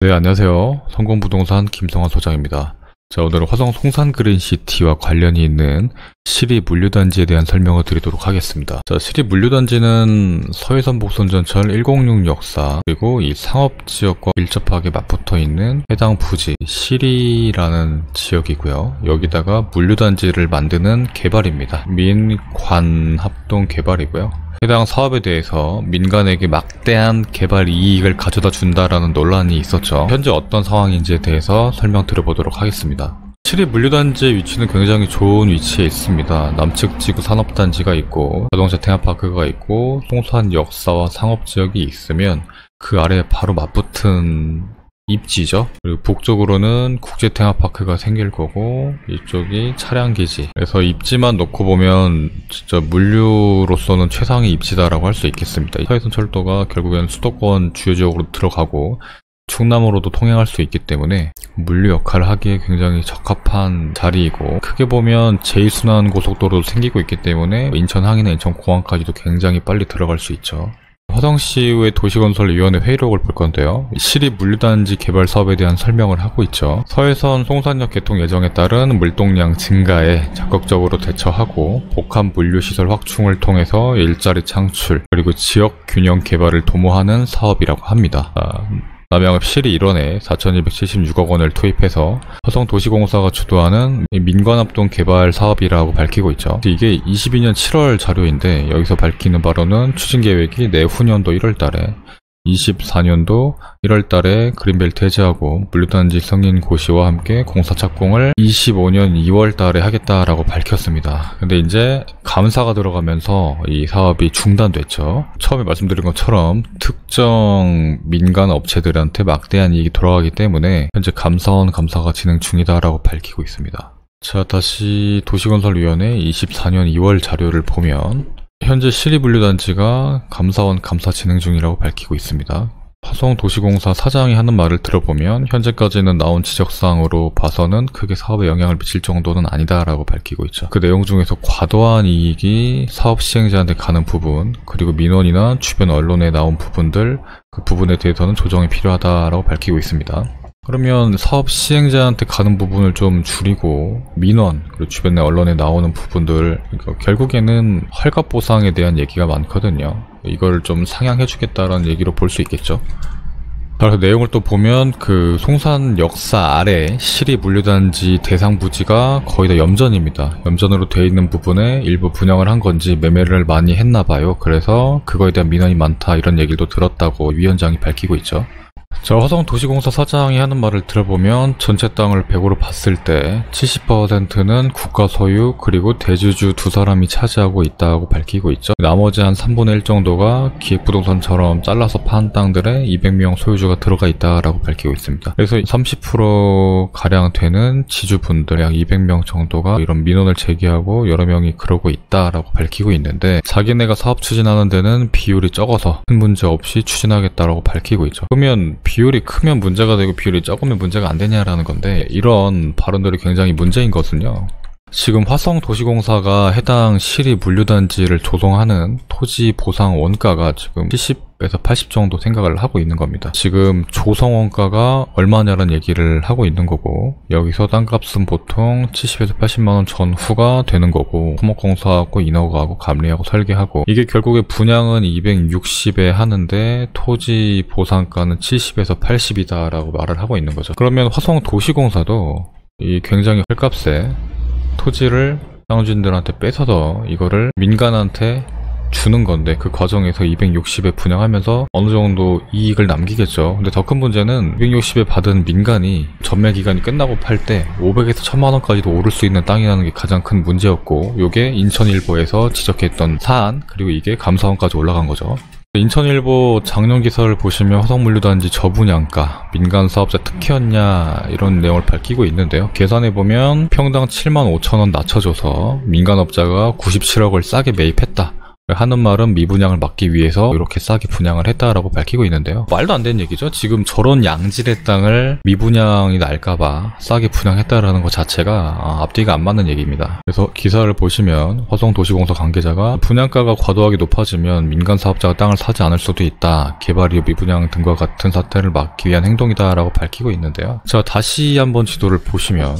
네, 안녕하세요. 성공부동산 김성환 소장입니다. 자, 오늘은 화성 송산그린시티와 관련이 있는 시립 물류단지에 대한 설명을 드리도록 하겠습니다. 자, 시립 물류단지는 서해선 복선전철 106 역사, 그리고 이 상업지역과 밀접하게 맞붙어 있는 해당 부지 시리라는 지역이고요. 여기다가 물류단지를 만드는 개발입니다. 민관합동 개발이고요. 해당 사업에 대해서 민간에게 막대한 개발 이익을 가져다 준다라는 논란이 있었죠. 현재 어떤 상황인지에 대해서 설명드려보도록 하겠습니다. 시립 물류단지의 위치는 굉장히 좋은 위치에 있습니다. 남측 지구 산업단지가 있고 자동차 테마파크가 있고 송산 역사와 상업지역이 있으면 그 아래에 바로 맞붙은 입지죠. 그리고 북쪽으로는 국제 테마파크가 생길 거고 이쪽이 차량기지. 그래서 입지만 놓고 보면 진짜 물류로서는 최상의 입지다라고 할 수 있겠습니다. 서해선 철도가 결국에는 수도권 주요 지역으로 들어가고 충남으로도 통행할 수 있기 때문에 물류 역할을 하기에 굉장히 적합한 자리이고, 크게 보면 제2순환 고속도로도 생기고 있기 때문에 인천 항이나 인천 공항까지도 굉장히 빨리 들어갈 수 있죠. 화성시의 도시건설위원회 회의록을 볼 건데요. 시립 물류단지 개발 사업에 대한 설명을 하고 있죠. 서해선 송산역 개통 예정에 따른 물동량 증가에 적극적으로 대처하고 복합 물류시설 확충을 통해서 일자리 창출, 그리고 지역 균형 개발을 도모하는 사업이라고 합니다. 남양읍 시리 일원에 4,276억 원을 투입해서 화성도시공사가 주도하는 민관합동 개발 사업이라고 밝히고 있죠. 이게 22년 7월 자료인데 여기서 밝히는 바로는 추진계획이 내후년도 1월달에 24년도 1월달에 그린벨트 해제하고 물류단지 승인 고시와 함께 공사 착공을 25년 2월달에 하겠다라고 밝혔습니다. 근데 이제 감사가 들어가면서 이 사업이 중단됐죠. 처음에 말씀드린 것처럼 특정 민간 업체들한테 막대한 이익이 돌아가기 때문에 현재 감사원 감사가 진행 중이다라고 밝히고 있습니다. 자, 다시 도시건설위원회 24년 2월 자료를 보면 현재 시립물류단지가 감사원 감사 진행 중이라고 밝히고 있습니다. 화성도시공사 사장이 하는 말을 들어보면 현재까지는 나온 지적사항으로 봐서는 크게 사업에 영향을 미칠 정도는 아니다라고 밝히고 있죠. 그 내용 중에서 과도한 이익이 사업 시행자한테 가는 부분, 그리고 민원이나 주변 언론에 나온 부분들, 그 부분에 대해서는 조정이 필요하다라고 밝히고 있습니다. 그러면 사업 시행자한테 가는 부분을 좀 줄이고 민원, 그리고 주변의 언론에 나오는 부분들, 그러니까 결국에는 헐값 보상에 대한 얘기가 많거든요. 이걸 좀 상향해주겠다라는 얘기로 볼 수 있겠죠. 그래서 내용을 또 보면 그 송산 역사 아래 시립 물류단지 대상 부지가 거의 다 염전입니다. 염전으로 되어 있는 부분에 일부 분양을 한 건지 매매를 많이 했나 봐요. 그래서 그거에 대한 민원이 많다, 이런 얘기도 들었다고 위원장이 밝히고 있죠. 자, 화성도시공사 사장이 하는 말을 들어보면 전체 땅을 100으로 봤을 때 70%는 국가 소유, 그리고 대주주 두 사람이 차지하고 있다고 밝히고 있죠. 나머지 한 3분의 1 정도가 기획부동산처럼 잘라서 판 땅들에 200명 소유주가 들어가 있다라고 밝히고 있습니다. 그래서 30%가량 되는 지주분들 약 200명 정도가 이런 민원을 제기하고 여러 명이 그러고 있다라고 밝히고 있는데, 자기네가 사업 추진하는 데는 비율이 적어서 큰 문제 없이 추진하겠다라고 밝히고 있죠. 그러면 비율이 크면 문제가 되고 비율이 적으면 문제가 안 되냐라는 건데, 이런 발언들이 굉장히 문제인 것은요, 지금 화성도시공사가 해당 시립 물류단지를 조성하는 토지 보상 원가가 지금 70에서 80 정도 생각을 하고 있는 겁니다. 지금 조성 원가가 얼마냐는 얘기를 하고 있는 거고, 여기서 땅값은 보통 70에서 80만원 전후가 되는 거고, 토목공사하고 인허가하고 감리하고 설계하고, 이게 결국에 분양은 260에 하는데 토지 보상가는 70에서 80이다 라고 말을 하고 있는 거죠. 그러면 화성도시공사도 이 굉장히 헐값에 토지를 땅주인들한테 뺏어서 이거를 민간한테 주는 건데, 그 과정에서 260에 분양하면서 어느 정도 이익을 남기겠죠. 근데 더 큰 문제는 260에 받은 민간이 전매 기간이 끝나고 팔 때 500에서 1000만 원까지도 오를 수 있는 땅이라는 게 가장 큰 문제였고, 요게 인천일보에서 지적했던 사안, 그리고 이게 감사원까지 올라간 거죠. 인천일보 작년 기사를 보시면 화성물류단지 저분양가, 민간 사업자 특혜였냐, 이런 내용을 밝히고 있는데요. 계산해보면 평당 75,000원 낮춰줘서 민간업자가 97억을 싸게 매입했다, 하는 말은 미분양을 막기 위해서 이렇게 싸게 분양을 했다라고 밝히고 있는데요. 말도 안 되는 얘기죠. 지금 저런 양질의 땅을 미분양이 날까봐 싸게 분양했다라는 것 자체가 앞뒤가 안 맞는 얘기입니다. 그래서 기사를 보시면 화성도시공사 관계자가 분양가가 과도하게 높아지면 민간 사업자가 땅을 사지 않을 수도 있다. 개발 이후 미분양 등과 같은 사태를 막기 위한 행동이다라고 밝히고 있는데요. 자, 다시 한번 지도를 보시면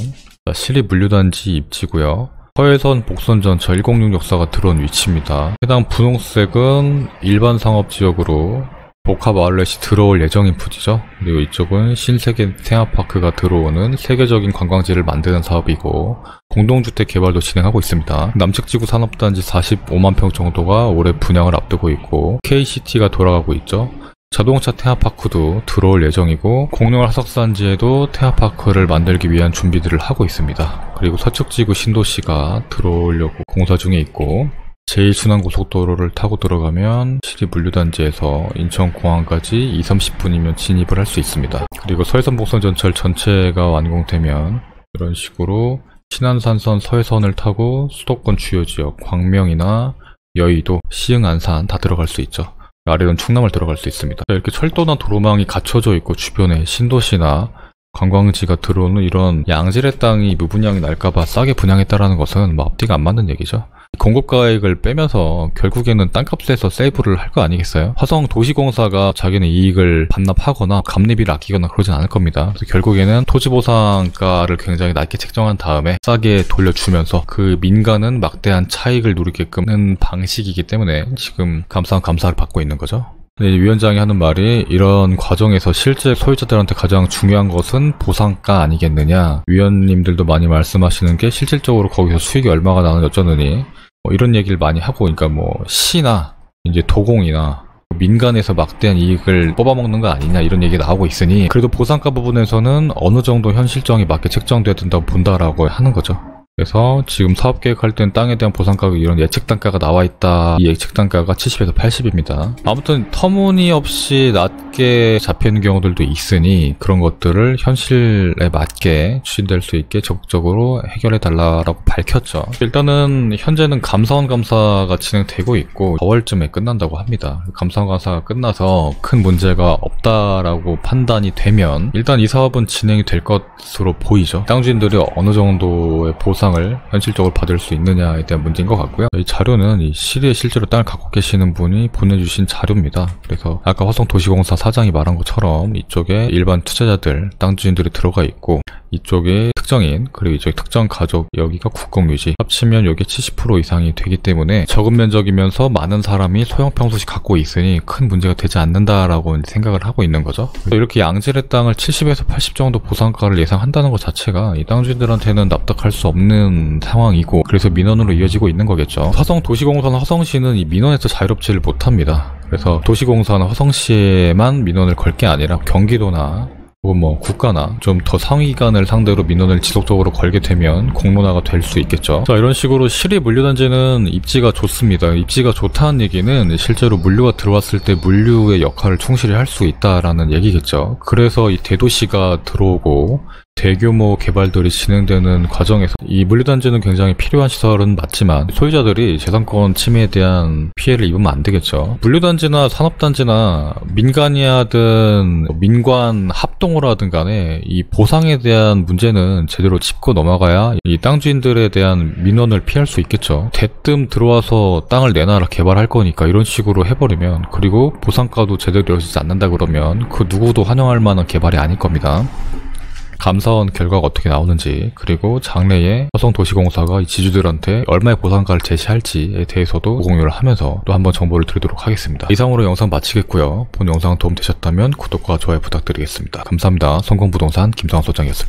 시립 물류단지 입지고요. 서해선 복선전철 106 역사가 들어온 위치입니다. 해당 분홍색은 일반 상업지역으로 복합 아울렛이 들어올 예정인 부지죠. 그리고 이쪽은 신세계 테마파크가 들어오는 세계적인 관광지를 만드는 사업이고 공동주택 개발도 진행하고 있습니다. 남측지구 산업단지 45만 평 정도가 올해 분양을 앞두고 있고 KCT가 돌아가고 있죠. 자동차 테마파크도 들어올 예정이고 공룡 하석산지에도 테마파크를 만들기 위한 준비들을 하고 있습니다. 그리고 서측지구 신도시가 들어오려고 공사 중에 있고 제1순환고속도로를 타고 들어가면 시립물류단지에서 인천공항까지 2, 30분이면 진입을 할 수 있습니다. 그리고 서해선 복선전철 전체가 완공되면 이런 식으로 신안산선 서해선을 타고 수도권 주요지역 광명이나 여의도, 시흥, 안산 다 들어갈 수 있죠. 아래는 충남을 들어갈 수 있습니다. 이렇게 철도나 도로망이 갖춰져 있고 주변에 신도시나 관광지가 들어오는 이런 양질의 땅이 무분양이 날까봐 싸게 분양했다라는 것은 앞뒤가 안 맞는 얘기죠. 공급가액을 빼면서 결국에는 땅값에서 세이브를 할 거 아니겠어요? 화성도시공사가 자기네 이익을 반납하거나 감리비를 아끼거나 그러진 않을 겁니다. 그래서 결국에는 토지보상가를 굉장히 낮게 책정한 다음에 싸게 돌려주면서 그 민간은 막대한 차익을 누리게끔 하는 방식이기 때문에 지금 감사를 받고 있는 거죠. 위원장이 하는 말이 이런 과정에서 실제 소유자들한테 가장 중요한 것은 보상가 아니겠느냐. 위원님들도 많이 말씀하시는 게 실질적으로 거기서 수익이 얼마가 나는지 어쩌느니 이런 얘기를 많이 하고, 그러니까 시나 이제 도공이나 민간에서 막대한 이익을 뽑아먹는 거 아니냐 이런 얘기 나오고 있으니 그래도 보상가 부분에서는 어느 정도 현실성이 맞게 책정돼야 된다고 본다라고 하는 거죠. 그래서 지금 사업계획할 땐 땅에 대한 보상가격 이런 예측 단가가 나와 있다. 이 예측 단가가 70에서 80입니다. 아무튼 터무니없이 낮게 잡히는 경우들도 있으니 그런 것들을 현실에 맞게 추진될 수 있게 적극적으로 해결해 달라고 밝혔죠. 일단은 현재는 감사원 감사가 진행되고 있고 4월쯤에 끝난다고 합니다. 감사원 감사가 끝나서 큰 문제가 없다라고 판단이 되면 일단 이 사업은 진행이 될 것으로 보이죠. 땅 주인들이 어느 정도의 보상을 현실적으로 받을 수 있느냐에 대한 문제인 것 같고요. 이 자료는 이 시리에 실제로 땅을 갖고 계시는 분이 보내주신 자료입니다. 그래서 아까 화성도시공사 사장이 말한 것처럼 이쪽에 일반 투자자들, 땅 주인들이 들어가 있고 이쪽에 특정인, 그리고 이쪽에 특정 가족, 여기가 국공유지 합치면 이게 70% 이상이 되기 때문에 적은 면적이면서 많은 사람이 소형 평수시 갖고 있으니 큰 문제가 되지 않는다라고 생각을 하고 있는 거죠. 이렇게 양질의 땅을 70에서 80 정도 보상가를 예상한다는 것 자체가 이 땅 주인들한테는 납득할 수 없는 상황이고 그래서 민원으로 이어지고 있는 거겠죠. 화성도시공사나 화성시는 이 민원에서 자유롭지를 못합니다. 그래서 도시공사나 화성시에만 민원을 걸 게 아니라 경기도나 혹은 국가나 좀 더 상위기관을 상대로 민원을 지속적으로 걸게 되면 공론화가 될 수 있겠죠. 자, 이런 식으로 시립 물류단지는 입지가 좋습니다. 입지가 좋다는 얘기는 실제로 물류가 들어왔을 때 물류의 역할을 충실히 할 수 있다라는 얘기겠죠. 그래서 이 대도시가 들어오고 대규모 개발들이 진행되는 과정에서 이 물류단지는 굉장히 필요한 시설은 맞지만 소유자들이 재산권 침해에 대한 피해를 입으면 안 되겠죠. 물류단지나 산업단지나 민간이 하든 민관 합동을 하든 간에 이 보상에 대한 문제는 제대로 짚고 넘어가야 이 땅주인들에 대한 민원을 피할 수 있겠죠. 대뜸 들어와서 땅을 내놔라 개발할 거니까 이런 식으로 해버리면, 그리고 보상가도 제대로 이루어지지 않는다 그러면 그 누구도 환영할 만한 개발이 아닐 겁니다. 감사원 결과가 어떻게 나오는지, 그리고 장래에 화성도시공사가 이 지주들한테 얼마의 보상가를 제시할지에 대해서도 공유를 하면서 또 한번 정보를 드리도록 하겠습니다. 이상으로 영상 마치겠고요. 본 영상 도움 되셨다면 구독과 좋아요 부탁드리겠습니다. 감사합니다. 성공부동산 김성환 소장이었습니다.